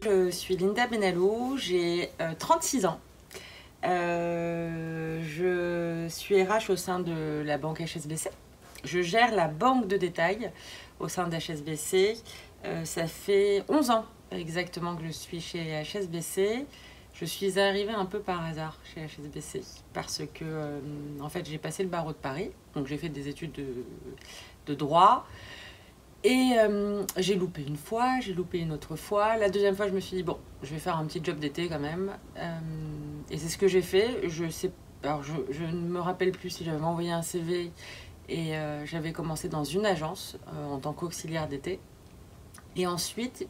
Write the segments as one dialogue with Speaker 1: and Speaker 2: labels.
Speaker 1: Je suis Linda Benalou, j'ai 36 ans. Je suis RH au sein de la banque HSBC. Je gère la banque de détail au sein d'HSBC. Ça fait 11 ans exactement que je suis chez HSBC. Je suis arrivée un peu par hasard chez HSBC parce que en fait, j'ai passé le barreau de Paris. Donc j'ai fait des études de droit. Et j'ai loupé une fois, j'ai loupé une autre fois. La deuxième fois, je me suis dit, bon, je vais faire un petit job d'été quand même. Et c'est ce que j'ai fait. Alors, je ne me rappelle plus si j'avais envoyé un CV et j'avais commencé dans une agence en tant qu'auxiliaire d'été. Et ensuite,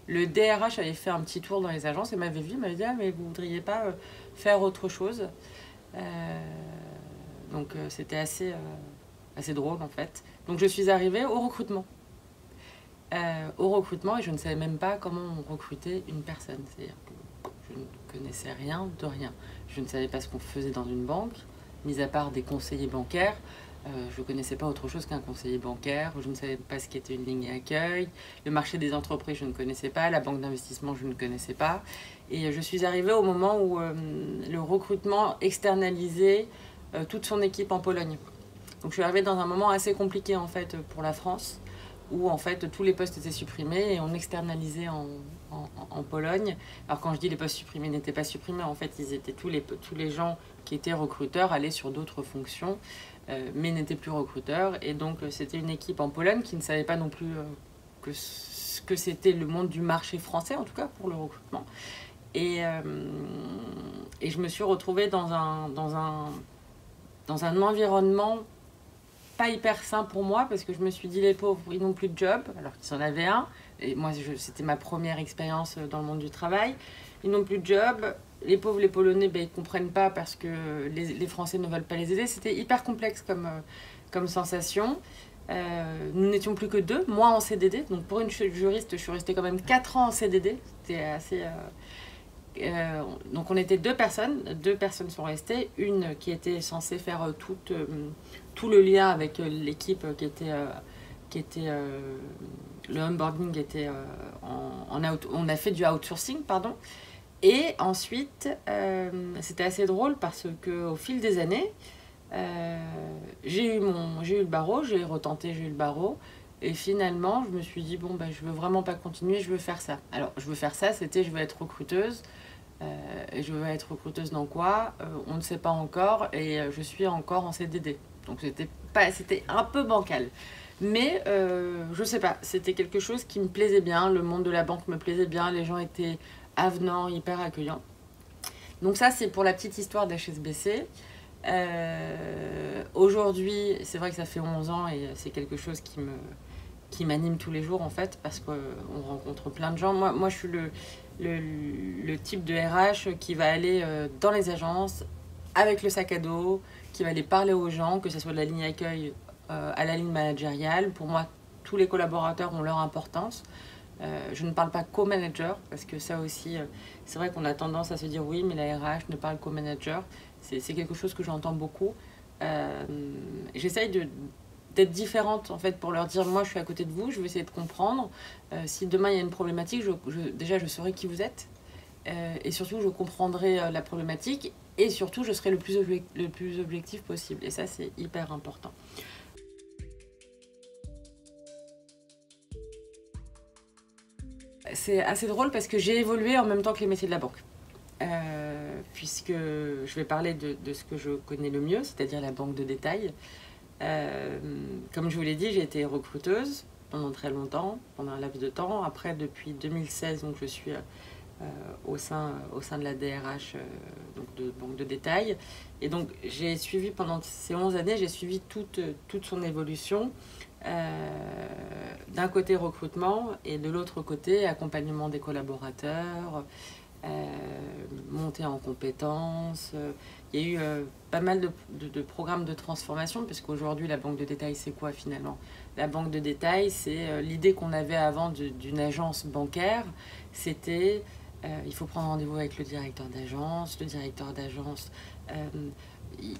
Speaker 1: le DRH avait fait un petit tour dans les agences et m'avait vu, il m'avait dit, ah, mais vous ne voudriez pas faire autre chose. Donc c'était assez drôle en fait. Donc je suis arrivée au recrutement. Et je ne savais même pas comment on recrutait une personne. C'est-à-dire que je ne connaissais rien de rien. Je ne savais pas ce qu'on faisait dans une banque, mis à part des conseillers bancaires. Je ne connaissais pas autre chose qu'un conseiller bancaire. Je ne savais pas ce qu'était une ligne accueil. Le marché des entreprises, je ne connaissais pas. La banque d'investissement, je ne connaissais pas. Et je suis arrivée au moment où le recrutement externalisait toute son équipe en Pologne. Donc je suis arrivée dans un moment assez compliqué en fait pour la France, où en fait tous les postes étaient supprimés et on externalisait en Pologne. Alors quand je dis les postes supprimés n'étaient pas supprimés, en fait ils étaient tous les gens qui étaient recruteurs allaient sur d'autres fonctions, mais n'étaient plus recruteurs. Et donc c'était une équipe en Pologne qui ne savait pas non plus ce que c'était le monde du marché français, en tout cas pour le recrutement. Et je me suis retrouvée dans un environnement pas hyper sain pour moi, parce que je me suis dit, les pauvres, ils n'ont plus de job, alors qu'ils en avaient un. Et moi, c'était ma première expérience dans le monde du travail. Ils n'ont plus de job. Les pauvres, les Polonais, ben, ils ne comprennent pas parce que les Français ne veulent pas les aider. C'était hyper complexe comme sensation. Nous n'étions plus que deux, moi en CDD. Donc pour une juriste, je suis restée quand même 4 ans en CDD. C'était assez... donc on était deux personnes sont restées, une qui était censée faire tout le lien avec l'équipe qui était le onboarding était on a fait du outsourcing, pardon. Et ensuite c'était assez drôle parce que au fil des années j'ai eu le barreau, j'ai retenté, j'ai eu le barreau. Et finalement, je me suis dit, bon, bah, je veux vraiment pas continuer, je veux faire ça. Alors, je veux faire ça, c'était, je veux être recruteuse. Et je veux être recruteuse dans quoi on ne sait pas encore. Et je suis encore en CDD. Donc, c'était un peu bancal. Mais, je sais pas, c'était quelque chose qui me plaisait bien. Le monde de la banque me plaisait bien. Les gens étaient avenants, hyper accueillants. Donc ça, c'est pour la petite histoire d'HSBC. Aujourd'hui, c'est vrai que ça fait 11 ans et c'est quelque chose qui m'anime tous les jours en fait, parce qu'on rencontre plein de gens. Moi je suis le type de RH qui va aller dans les agences avec le sac à dos, qui va aller parler aux gens, que ce soit de la ligne accueil à la ligne managériale. Pour moi, tous les collaborateurs ont leur importance. Je ne parle pas qu'aux managers, parce que ça aussi, c'est vrai qu'on a tendance à se dire oui, mais la RH ne parle qu'aux managers. C'est quelque chose que j'entends beaucoup. J'essaye d'être différente en fait pour leur dire, moi je suis à côté de vous, je vais essayer de comprendre. Si demain il y a une problématique, déjà je saurai qui vous êtes. Et surtout je comprendrai la problématique, et surtout je serai le plus objectif possible. Et ça c'est hyper important. C'est assez drôle parce que j'ai évolué en même temps que les métiers de la banque. Puisque je vais parler de ce que je connais le mieux, c'est-à-dire la banque de détail. Comme je vous l'ai dit, j'ai été recruteuse pendant très longtemps, pendant un laps de temps. Après, depuis 2016, donc, je suis au sein de la DRH, donc de banque de détail. Et donc, j'ai suivi pendant ces 11 années, j'ai suivi toute son évolution. D'un côté recrutement et de l'autre côté accompagnement des collaborateurs, montée en compétences. Il y a eu pas mal de programmes de transformation, parce qu'aujourd'hui la banque de détail c'est quoi finalement? La banque de détail c'est l'idée qu'on avait avant d'une agence bancaire, c'était il faut prendre rendez-vous avec le directeur d'agence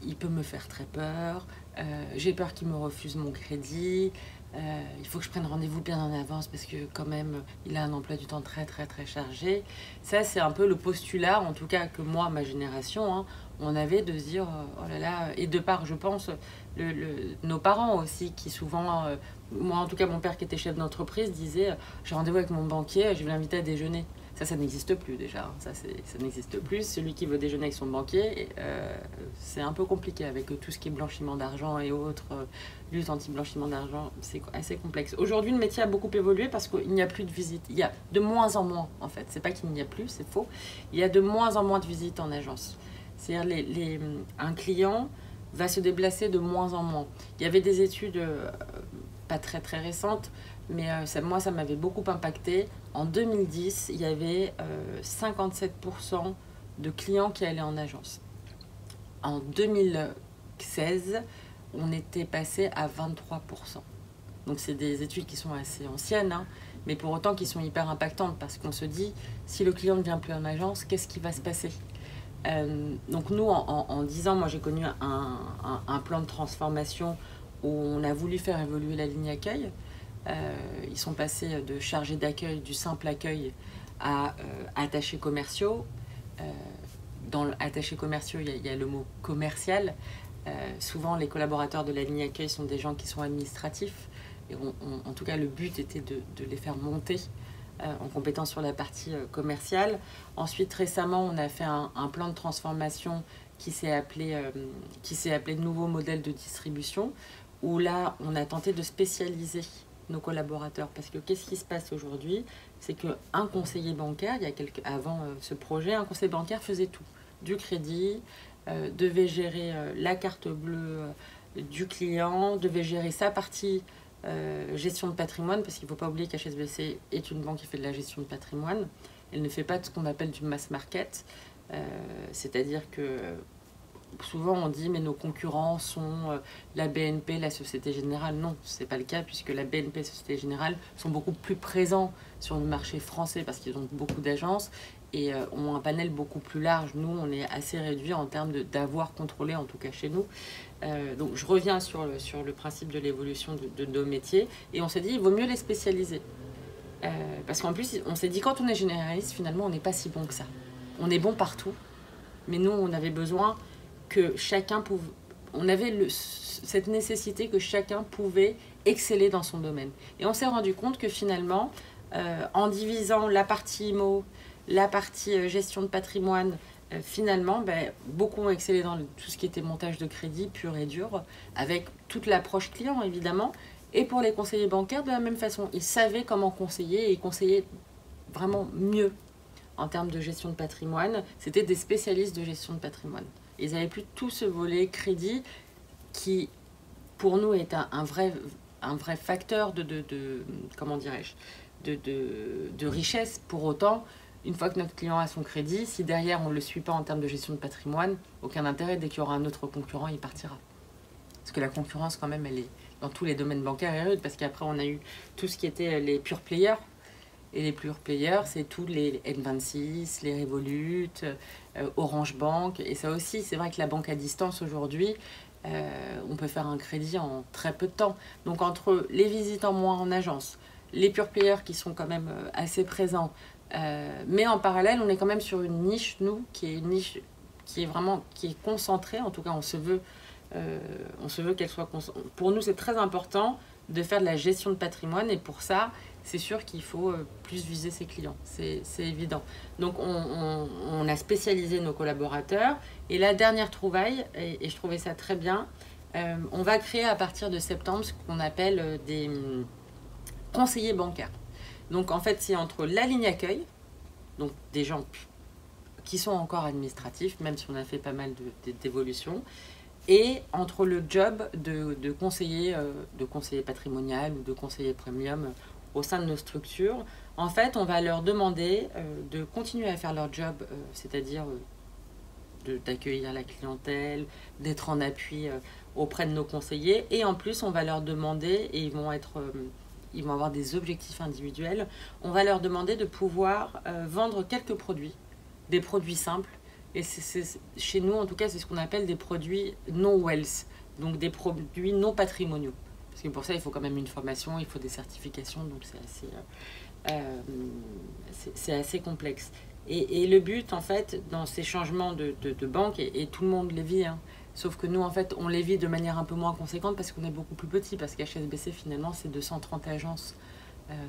Speaker 1: il peut me faire très peur, j'ai peur qu'il me refuse mon crédit, il faut que je prenne rendez-vous bien en avance parce que quand même il a un emploi du temps très chargé. Ça c'est un peu le postulat, en tout cas que moi, ma génération, hein, on avait de se dire oh là là, et de part je pense nos parents aussi qui souvent, moi en tout cas mon père qui était chef d'entreprise disait j'ai rendez-vous avec mon banquier, je vais l'inviter à déjeuner. Ça n'existe plus déjà. Ça n'existe plus. Celui qui veut déjeuner avec son banquier, c'est un peu compliqué avec tout ce qui est blanchiment d'argent et autres, lutte anti-blanchiment d'argent. C'est assez complexe. Aujourd'hui, le métier a beaucoup évolué parce qu'il n'y a plus de visites. Il y a de moins en moins, en fait. C'est pas qu'il n'y a plus, c'est faux. Il y a de moins en moins de visites en agence. C'est-à-dire un client va se déplacer de moins en moins. Il y avait des études pas très récentes, mais moi, ça m'avait beaucoup impacté. En 2010, il y avait 57% de clients qui allaient en agence. En 2016, on était passé à 23%. Donc c'est des études qui sont assez anciennes, hein, mais pour autant qui sont hyper impactantes parce qu'on se dit, si le client ne vient plus en agence, qu'est-ce qui va se passer ? Donc nous, en 10 ans, moi j'ai connu un plan de transformation où on a voulu faire évoluer la ligne accueil. Ils sont passés de chargés d'accueil, du simple accueil, à attachés commerciaux. Dans l'attaché commerciaux, il y a le mot commercial. Souvent, les collaborateurs de la ligne accueil sont des gens qui sont administratifs. Et en tout cas, le but était de les faire monter en compétence sur la partie commerciale. Ensuite, récemment, on a fait un plan de transformation qui s'est appelé Nouveau modèle de distribution, où là, on a tenté de spécialiser nos collaborateurs. Parce que qu'est-ce qui se passe aujourd'hui? C'est qu'un conseiller bancaire, avant ce projet, un conseiller bancaire faisait tout. Du crédit, devait gérer la carte bleue du client, devait gérer sa partie gestion de patrimoine, parce qu'il ne faut pas oublier qu'HSBC est une banque qui fait de la gestion de patrimoine. Elle ne fait pas de ce qu'on appelle du mass market. C'est-à-dire que souvent on dit mais nos concurrents sont la BNP, la Société Générale. Non, ce n'est pas le cas puisque la BNP et la Société Générale sont beaucoup plus présents sur le marché français parce qu'ils ont beaucoup d'agences et ont un panel beaucoup plus large. Nous, on est assez réduit en termes d'avoir contrôlé, en tout cas chez nous. Donc je reviens sur le principe de l'évolution de nos métiers et on s'est dit il vaut mieux les spécialiser. Parce qu'en plus, on s'est dit quand on est généraliste, finalement, on n'est pas si bon que ça. On est bon partout, mais nous, on avait besoin que chacun pouvait... On avait cette nécessité que chacun pouvait exceller dans son domaine. Et on s'est rendu compte que finalement, en divisant la partie IMO, la partie gestion de patrimoine, finalement, beaucoup ont excellé dans tout ce qui était montage de crédit pur et dur, avec toute l'approche client, évidemment. Et pour les conseillers bancaires, de la même façon, ils savaient comment conseiller et ils conseillaient vraiment mieux en termes de gestion de patrimoine. C'était des spécialistes de gestion de patrimoine. Ils n'avaient plus tout ce volet crédit qui, pour nous, est un vrai facteur comment dirais-je, de richesse. Pour autant, une fois que notre client a son crédit, si derrière on ne le suit pas en termes de gestion de patrimoine, aucun intérêt. Dès qu'il y aura un autre concurrent, il partira. Parce que la concurrence, quand même, elle est dans tous les domaines bancaires et rude, parce qu'après, on a eu tout ce qui était les pure players. Et les pure players, c'est tous les N26, les Revolut, Orange Bank. Et ça aussi, c'est vrai que la banque à distance aujourd'hui, on peut faire un crédit en très peu de temps. Donc entre les visites en moins en agence, les pure players qui sont quand même assez présents, mais en parallèle, on est quand même sur une niche, nous, qui est une niche qui est concentrée. En tout cas, on se veut qu'elle soit concentrée. Pour nous, c'est très important de faire de la gestion de patrimoine et pour ça, c'est sûr qu'il faut plus viser ses clients, c'est évident. Donc on a spécialisé nos collaborateurs et la dernière trouvaille, et je trouvais ça très bien, on va créer à partir de septembre ce qu'on appelle des conseillers bancaires. Donc en fait c'est entre la ligne accueil, donc des gens qui sont encore administratifs, même si on a fait pas mal d'évolutions, et entre le job de conseiller patrimonial ou de conseiller premium au sein de nos structures. En fait, on va leur demander de continuer à faire leur job, c'est-à-dire d'accueillir la clientèle, d'être en appui auprès de nos conseillers. Et en plus, on va leur demander, et ils vont avoir des objectifs individuels, on va leur demander de pouvoir vendre quelques produits, des produits simples, Et chez nous, en tout cas, c'est ce qu'on appelle des produits non wealth, donc des produits non patrimoniaux. Parce que pour ça, il faut quand même une formation, il faut des certifications, donc c'est assez complexe. Et le but, en fait, dans ces changements de banque, et tout le monde les vit, hein, sauf que nous, en fait, on les vit de manière un peu moins conséquente parce qu'on est beaucoup plus petit, parce qu'HSBC, finalement, c'est 230 agences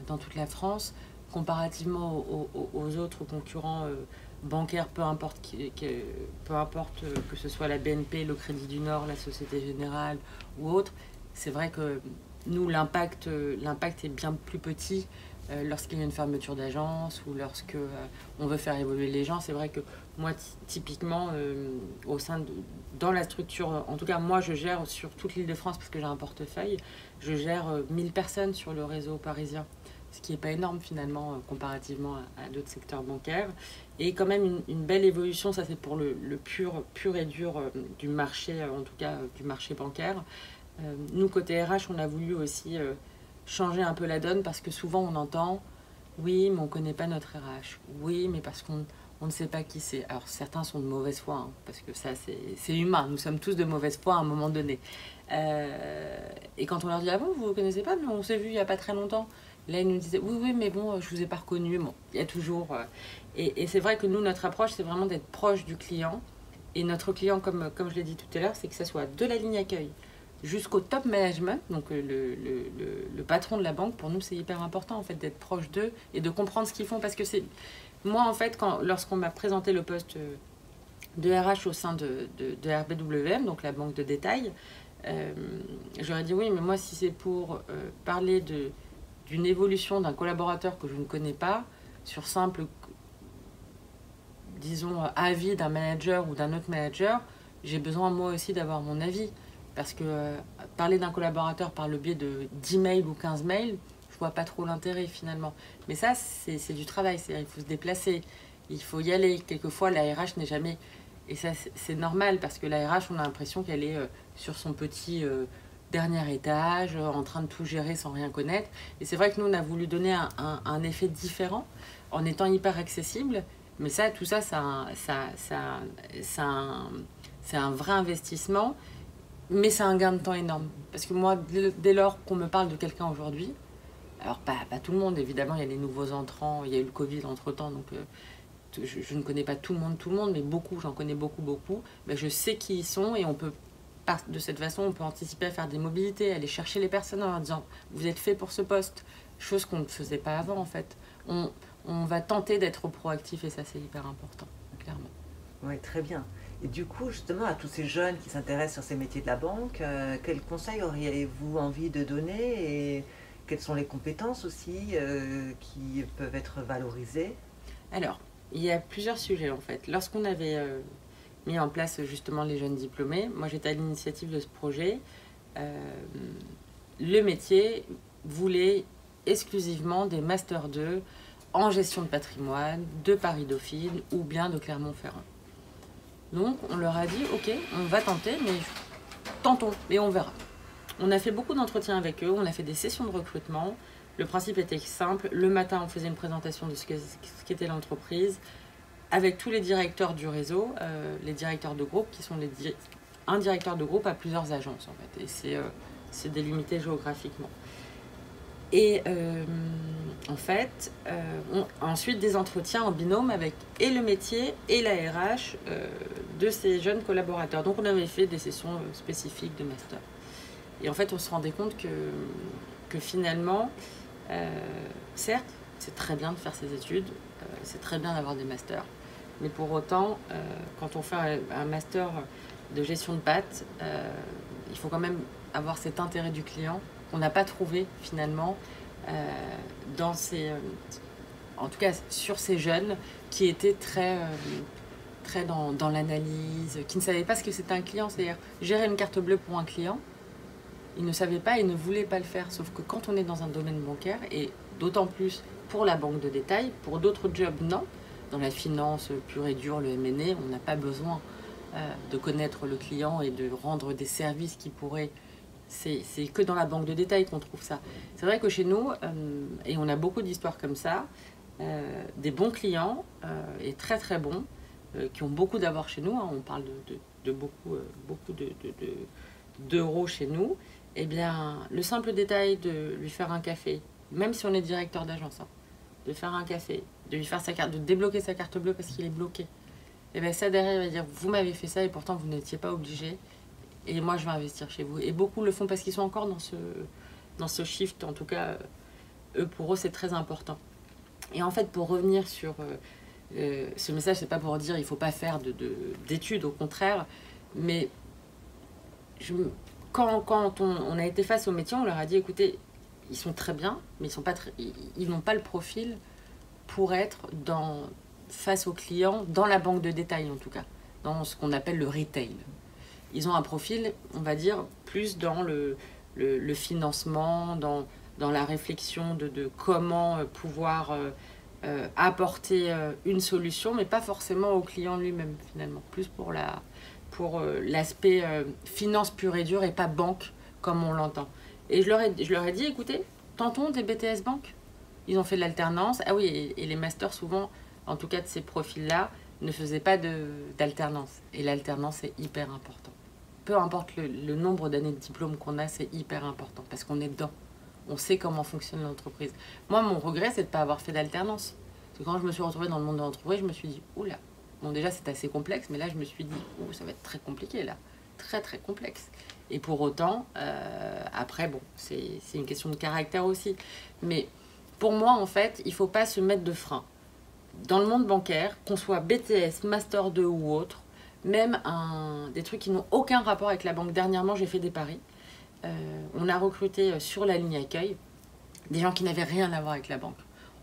Speaker 1: dans toute la France, comparativement aux autres concurrents bancaires, peu importe que ce soit la BNP, le Crédit du Nord, la Société Générale ou autre. C'est vrai que nous, l'impact est bien plus petit lorsqu'il y a une fermeture d'agence ou lorsque on veut faire évoluer les gens. C'est vrai que moi, typiquement, dans la structure, en tout cas, moi, je gère sur toute l'Île-de-France parce que j'ai un portefeuille, je gère 1000 personnes sur le réseau parisien. Ce qui n'est pas énorme finalement comparativement à d'autres secteurs bancaires. Et quand même une belle évolution, ça c'est pour le pur et dur du marché, en tout cas du marché bancaire. Nous, côté RH, on a voulu aussi changer un peu la donne parce que souvent on entend oui, mais on ne connaît pas notre RH. Oui, mais parce qu'on ne sait pas qui c'est. Alors certains sont de mauvaise foi, hein, parce que ça c'est humain. Nous sommes tous de mauvaise foi à un moment donné. Et quand on leur dit ah bon, vous ne connaissez pas, mais on s'est vu il n'y a pas très longtemps. Là, ils nous disaient oui, oui, mais bon, je ne vous ai pas reconnu. Bon, il y a toujours. Et c'est vrai que nous, notre approche, c'est vraiment d'être proche du client. Et notre client, comme je l'ai dit tout à l'heure, c'est que ça soit de la ligne accueil jusqu'au top management, donc le patron de la banque. Pour nous, c'est hyper important en fait d'être proche d'eux et de comprendre ce qu'ils font. Parce que c'est moi, en fait, lorsqu'on m'a présenté le poste de RH au sein de RBWM, donc la banque de détail, j'aurais dit oui, mais moi, si c'est pour parler d'une évolution d'un collaborateur que je ne connais pas, sur simple, disons, avis d'un manager ou d'un autre manager, j'ai besoin moi aussi d'avoir mon avis. Parce que parler d'un collaborateur par le biais de 10 mails ou 15 mails, je vois pas trop l'intérêt finalement. Mais ça, c'est du travail, c'est-à-dire il faut se déplacer, il faut y aller. Quelquefois, la RH n'est jamais... Et ça, c'est normal, parce que la RH, on a l'impression qu'elle est sur son petit dernier étage, en train de tout gérer sans rien connaître. Et c'est vrai que nous, on a voulu donner un effet différent, en étant hyper accessible. Mais ça, tout ça, c'est un vrai investissement. Mais c'est un gain de temps énorme. Parce que moi, dès lors qu'on me parle de quelqu'un aujourd'hui, alors pas tout le monde, évidemment, il y a les nouveaux entrants, il y a eu le Covid entre-temps, donc je ne connais pas tout le monde, mais beaucoup, j'en connais beaucoup. Ben, je sais qui ils sont et on peut, de cette façon, on peut anticiper à faire des mobilités, aller chercher les personnes en leur disant « vous êtes fait pour ce poste », chose qu'on ne faisait pas avant en fait. On va tenter d'être proactif et ça c'est hyper important, clairement.
Speaker 2: Oui, très bien. Et du coup, justement, à tous ces jeunes qui s'intéressent sur ces métiers de la banque, quels conseils auriez-vous envie de donner et quelles sont les compétences aussi qui peuvent être valorisées?
Speaker 1: Alors, il y a plusieurs sujets en fait. Lorsqu'on avait mis en place justement les jeunes diplômés, moi j'étais à l'initiative de ce projet, le métier voulait exclusivement des Master 2 en gestion de patrimoine, de Paris-Dauphine ou bien de Clermont-Ferrand. Donc on leur a dit ok, on va tenter, mais tentons et on verra. On a fait beaucoup d'entretiens avec eux, on a fait des sessions de recrutement. Le principe était simple, le matin on faisait une présentation de ce qu'était l'entreprise avec tous les directeurs du réseau, les directeurs de groupe qui sont un directeur de groupe à plusieurs agences en fait, et c'est délimité géographiquement. Et en fait, ensuite des entretiens en binôme avec et le métier et la RH de ces jeunes collaborateurs. Donc on avait fait des sessions spécifiques de master. Et en fait, on se rendait compte que finalement, certes, c'est très bien de faire ses études, c'est très bien d'avoir des masters. Mais pour autant, quand on fait un master de gestion de patte, il faut quand même avoir cet intérêt du client qu'on n'a pas trouvé finalement en tout cas sur ces jeunes qui étaient très dans l'analyse, qui ne savaient pas ce que c'était un client, c'est-à-dire gérer une carte bleue pour un client. Ils ne savaient pas et ne voulaient pas le faire, sauf que quand on est dans un domaine bancaire, et d'autant plus pour la banque de détail, pour d'autres jobs, non. Dans la finance pure et dure, le M&A, on n'a pas besoin de connaître le client et de rendre des services qui pourraient... C'est que dans la banque de détail qu'on trouve ça. C'est vrai que chez nous, et on a beaucoup d'histoires comme ça, des bons clients, et très très bons, qui ont beaucoup d'avoir chez nous, hein, on parle de beaucoup d'euros chez nous, eh bien, le simple détail de lui faire un café, même si on est directeur d'agence, hein, de faire un café, de lui faire sa carte, de débloquer sa carte bleue parce qu'il est bloqué, et bien ça derrière, il va dire, vous m'avez fait ça et pourtant vous n'étiez pas obligé, et moi je vais investir chez vous. Et beaucoup le font parce qu'ils sont encore dans ce shift, en tout cas, eux, pour eux, c'est très important. Et en fait, pour revenir sur ce message, c'est pas pour dire il faut pas faire d'études, au contraire, mais quand on a été face au métier, on leur a dit écoutez, ils sont très bien, mais ils n'ont pas le profil pour être face aux clients, dans la banque de détail en tout cas, dans ce qu'on appelle le retail. Ils ont un profil, on va dire, plus dans le financement, dans la réflexion de comment pouvoir apporter une solution, mais pas forcément au client lui-même finalement, plus pour l'aspect finance pure et dure et pas banque comme on l'entend. Et je leur ai dit, écoutez, tentons des BTS banques. Ils ont fait de l'alternance. Ah oui, et les masters souvent, en tout cas de ces profils-là, ne faisaient pas d'alternance. Et l'alternance, c'est hyper important. Peu importe le nombre d'années de diplôme qu'on a, c'est hyper important parce qu'on est dedans. On sait comment fonctionne l'entreprise. Moi, mon regret, c'est de ne pas avoir fait d'alternance. Parce que quand je me suis retrouvée dans le monde de l'entreprise, je me suis dit, oula, bon déjà c'est assez complexe, mais là je me suis dit, oh, ça va être très compliqué là. Très très complexe. Et pour autant, après, bon, c'est une question de caractère aussi. Mais pour moi, en fait, il ne faut pas se mettre de frein. Dans le monde bancaire, qu'on soit BTS, Master 2 ou autre, même des trucs qui n'ont aucun rapport avec la banque. Dernièrement, j'ai fait des paris. On a recruté sur la ligne accueil des gens qui n'avaient rien à voir avec la banque.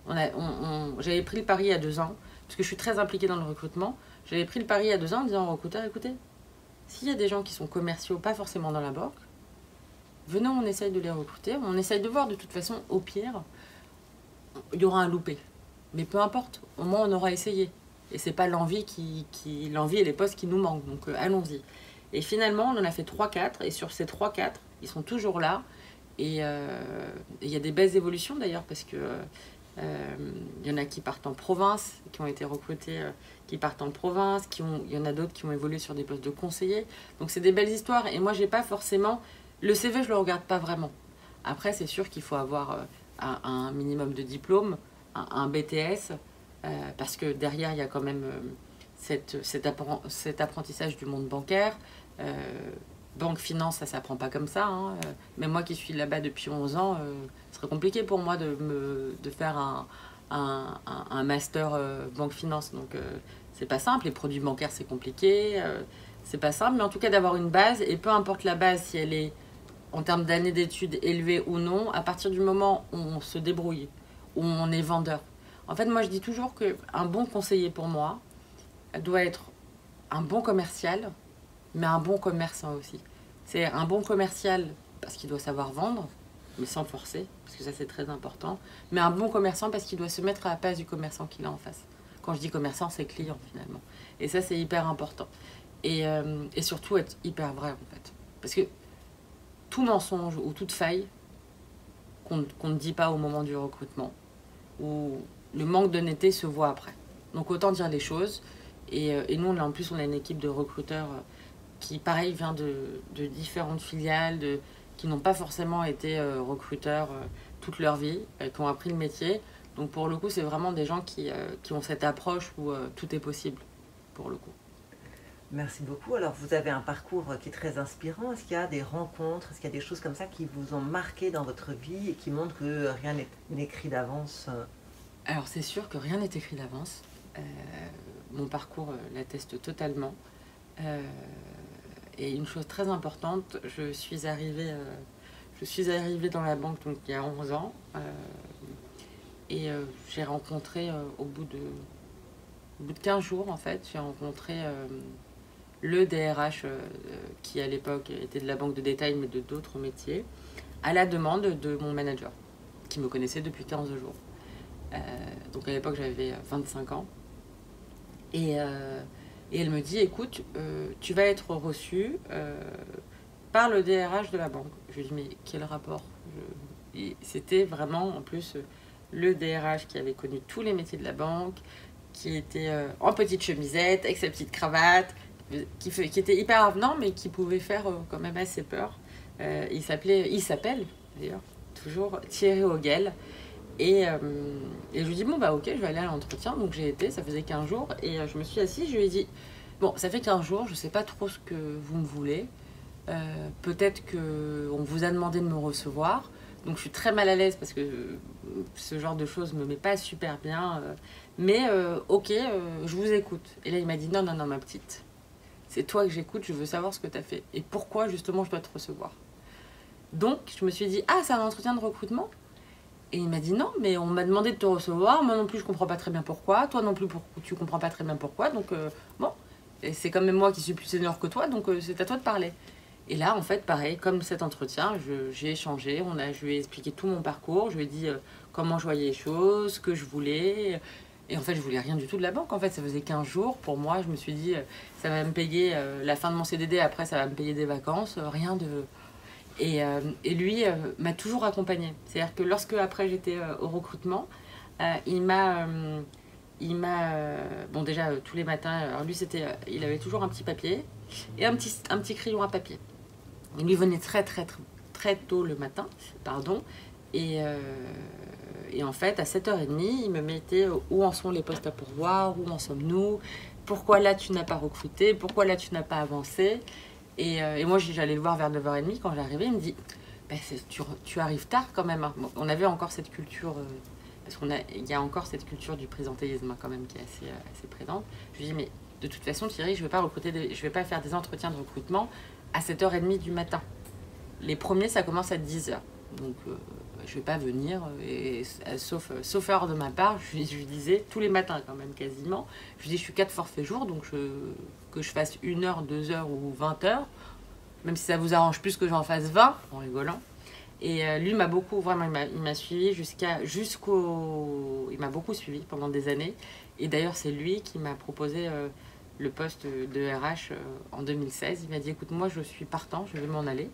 Speaker 1: J'avais pris le pari il y a 2 ans, parce que je suis très impliquée dans le recrutement. J'avais pris le pari il y a 2 ans en disant au recruteur, écoutez, s'il y a des gens qui sont commerciaux, pas forcément dans la banque, venons, on essaye de les recruter. On essaye de voir, de toute façon, au pire, il y aura un loupé. Mais peu importe, au moins on aura essayé. Et c'est pas l'envie l'envie et les postes qui nous manquent, donc allons-y. Et finalement, on en a fait 3-4, et sur ces 3-4, ils sont toujours là. Et il y a des belles évolutions d'ailleurs, parce que y en a qui partent en province, qui ont été recrutés, qui partent en province, il y en a d'autres qui ont évolué sur des postes de conseillers. Donc c'est des belles histoires, et moi j'ai pas forcément... Le CV, je le regarde pas vraiment. Après, c'est sûr qu'il faut avoir un minimum de diplôme, un BTS, parce que derrière, il y a quand même cet apprentissage du monde bancaire. Banque, finance, ça s'apprend pas comme ça. Hein. Mais moi qui suis là-bas depuis 11 ans, ce serait compliqué pour moi de faire un master banque, finance. Donc, c'est pas simple. Les produits bancaires, c'est compliqué. C'est pas simple. Mais en tout cas, d'avoir une base, et peu importe la base, si elle est en termes d'années d'études élevées ou non, à partir du moment où on se débrouille, où on est vendeur. En fait, moi, je dis toujours qu'un bon conseiller pour moi doit être un bon commercial, mais un bon commerçant aussi. C'est un bon commercial parce qu'il doit savoir vendre, mais sans forcer, parce que ça c'est très important. Mais un bon commerçant parce qu'il doit se mettre à la place du commerçant qu'il a en face. Quand je dis commerçant, c'est client finalement. Et ça c'est hyper important. Et surtout être hyper vrai en fait. Parce que tout mensonge ou toute faille qu'on ne dit pas au moment du recrutement, ou le manque d'honnêteté se voit après. Donc autant dire les choses. Et nous, en plus, on a une équipe de recruteurs qui, pareil, vient de différentes filiales, qui n'ont pas forcément été recruteurs toute leur vie, qui ont appris le métier. Donc pour le coup, c'est vraiment des gens qui ont cette approche où tout est possible, pour le coup.
Speaker 2: Merci beaucoup. Alors, vous avez un parcours qui est très inspirant. Est-ce qu'il y a des rencontres, est-ce qu'il y a des choses comme ça qui vous ont marqué dans votre vie et qui montrent que rien n'est écrit d'avance?
Speaker 1: Alors, c'est sûr que rien n'est écrit d'avance. Mon parcours l'atteste totalement. Et une chose très importante, je suis arrivée dans la banque donc, il y a 11 ans. J'ai rencontré, au bout de 15 jours, en fait, j'ai rencontré le DRH qui, à l'époque, était de la banque de détail, mais de d'autres métiers, à la demande de mon manager, qui me connaissait depuis 15 jours. Donc, à l'époque, j'avais 25 ans. Et elle me dit, écoute, tu vas être reçu par le DRH de la banque. Je lui dis, mais quel rapport? Et c'était vraiment, en plus, le DRH qui avait connu tous les métiers de la banque, qui était en petite chemisette, avec sa petite cravate, qui était hyper avenant, mais qui pouvait faire quand même assez peur. Il s'appelle d'ailleurs toujours Thierry Hoguel. Et je lui dis, bon bah ok, je vais aller à l'entretien. Donc j'ai été, ça faisait 15 jours. Et je me suis assise, je lui ai dit, bon, ça fait 15 jours, je sais pas trop ce que vous me voulez. Peut-être qu'on vous a demandé de me recevoir. Donc je suis très mal à l'aise parce que ce genre de choses me met pas super bien. Mais ok, je vous écoute. Et là il m'a dit, non, non, non, ma petite. C'est toi que j'écoute, je veux savoir ce que tu as fait. Et pourquoi justement je dois te recevoir. Donc je me suis dit, ah, c'est un entretien de recrutement ? Et il m'a dit non, mais on m'a demandé de te recevoir. Moi non plus, je comprends pas très bien pourquoi. Toi non plus, tu comprends pas très bien pourquoi. Donc, bon. Et c'est quand même moi qui suis plus senior que toi, donc c'est à toi de parler. Et là, en fait, pareil, comme cet entretien, j'ai échangé. Je lui ai expliqué tout mon parcours. Je lui ai dit comment je voyais les choses, ce que je voulais. Et en fait, je voulais rien du tout de la banque. En fait, ça faisait 15 jours. Pour moi, je me suis dit, ça va me payer la fin de mon CDD. Après, ça va me payer des vacances. Rien de... Et lui m'a toujours accompagnée. C'est-à-dire que lorsque après j'étais au recrutement, il m'a bon déjà tous les matins. Alors lui il avait toujours un petit papier et un petit crayon à papier. Il lui venait très très très, très tôt le matin, pardon. Et en fait à 7h30, il me mettait où en sont les postes à pourvoir, où en sommes-nous, pourquoi là tu n'as pas recruté, pourquoi là tu n'as pas avancé. Et moi, j'allais le voir vers 9h30. Quand j'arrivais, il me dit bah, tu arrives tard quand même. Hein. Bon, on avait encore cette culture, parce qu'il y a encore cette culture du présentéisme hein, quand même qui est assez présente. Je lui dis mais de toute façon, Thierry, je ne vais pas faire des entretiens de recrutement à 7h30 du matin. Les premiers, ça commence à 10h. Donc, je ne vais pas venir, sauf erreur de ma part, je lui disais tous les matins quand même quasiment. Je lui dis je suis 4 forfaits jours, donc que je fasse 1h, 2h ou 20h, même si ça vous arrange plus que j'en fasse 20, en rigolant. Et lui m'a beaucoup, vraiment, il m'a suivi il m'a beaucoup suivi pendant des années. Et d'ailleurs, c'est lui qui m'a proposé le poste de RH en 2016. Il m'a dit écoute, moi je suis partant, je vais m'en aller.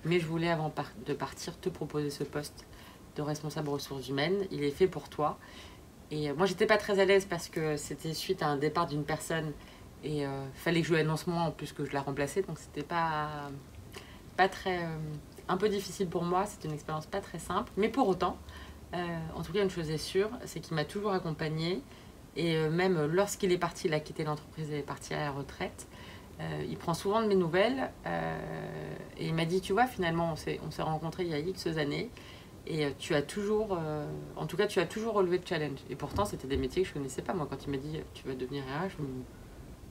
Speaker 1: Mais je voulais, avant de partir, te proposer ce poste de responsable ressources humaines. Il est fait pour toi. Et moi, j'étais pas très à l'aise parce que c'était suite à un départ d'une personne. Et fallait que je lui annonce moi en plus que je la remplaçais. Donc, c'était pas très... un peu difficile pour moi. C'était une expérience pas très simple. Mais pour autant, en tout cas, une chose est sûre, c'est qu'il m'a toujours accompagnée. Et même lorsqu'il est parti, il a quitté l'entreprise et est parti à la retraite, il prend souvent de mes nouvelles et il m'a dit tu vois finalement on s'est rencontrés il y a X années et tu as toujours en tout cas tu as toujours relevé le challenge et pourtant c'était des métiers que je connaissais pas moi. Quand il m'a dit tu vas devenir RH,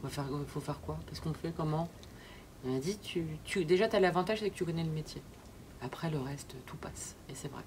Speaker 1: il faut faire quoi, qu'est-ce qu'on fait, comment? Il m'a dit déjà tu as l'avantage, c'est que tu connais le métier, après le reste tout passe. Et c'est vrai.